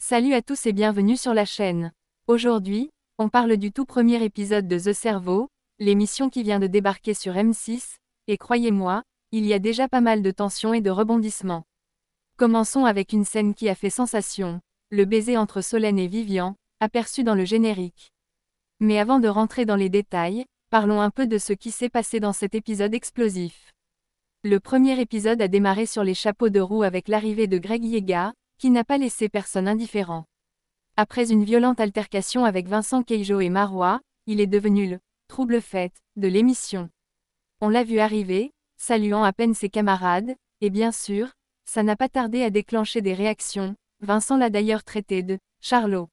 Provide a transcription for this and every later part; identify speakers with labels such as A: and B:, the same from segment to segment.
A: Salut à tous et bienvenue sur la chaîne. Aujourd'hui, on parle du tout premier épisode de The Cerveau, l'émission qui vient de débarquer sur M6, et croyez-moi, il y a déjà pas mal de tensions et de rebondissements. Commençons avec une scène qui a fait sensation, le baiser entre Solène et Vivian, aperçu dans le générique. Mais avant de rentrer dans les détails, parlons un peu de ce qui s'est passé dans cet épisode explosif. Le premier épisode a démarré sur les chapeaux de roue avec l'arrivée de Greg Yega, qui n'a pas laissé personne indifférent. Après une violente altercation avec Vincent Keijo et Marois, il est devenu le « trouble-fête » de l'émission. On l'a vu arriver, saluant à peine ses camarades, et bien sûr, ça n'a pas tardé à déclencher des réactions, Vincent l'a d'ailleurs traité de « Charlot ».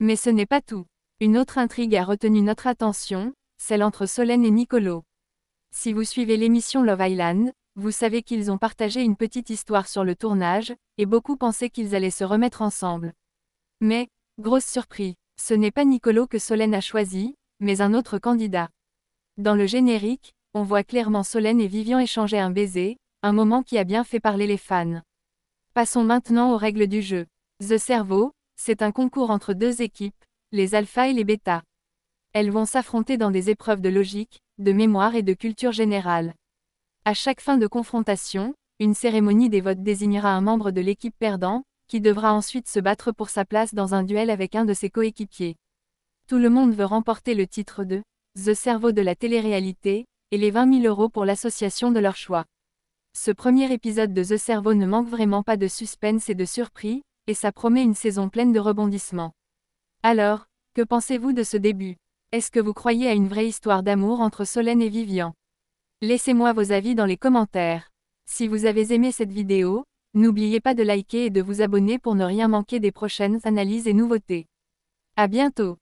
A: Mais ce n'est pas tout. Une autre intrigue a retenu notre attention, celle entre Solène et Nicolo. Si vous suivez l'émission Love Island, vous savez qu'ils ont partagé une petite histoire sur le tournage, et beaucoup pensaient qu'ils allaient se remettre ensemble. Mais, grosse surprise, ce n'est pas Nicolo que Solène a choisi, mais un autre candidat. Dans le générique, on voit clairement Solène et Vivian échanger un baiser, un moment qui a bien fait parler les fans. Passons maintenant aux règles du jeu. The Cerveau, c'est un concours entre deux équipes, les alphas et les bêtas. Elles vont s'affronter dans des épreuves de logique, de mémoire et de culture générale. À chaque fin de confrontation, une cérémonie des votes désignera un membre de l'équipe perdant, qui devra ensuite se battre pour sa place dans un duel avec un de ses coéquipiers. Tout le monde veut remporter le titre de The Cerveau de la télé-réalité, et les 20 000 € pour l'association de leur choix. Ce premier épisode de The Cerveau ne manque vraiment pas de suspense et de surprise, et ça promet une saison pleine de rebondissements. Alors, que pensez-vous de ce début? Est-ce que vous croyez à une vraie histoire d'amour entre Solène et Vivian? Laissez-moi vos avis dans les commentaires. Si vous avez aimé cette vidéo, n'oubliez pas de liker et de vous abonner pour ne rien manquer des prochaines analyses et nouveautés. À bientôt!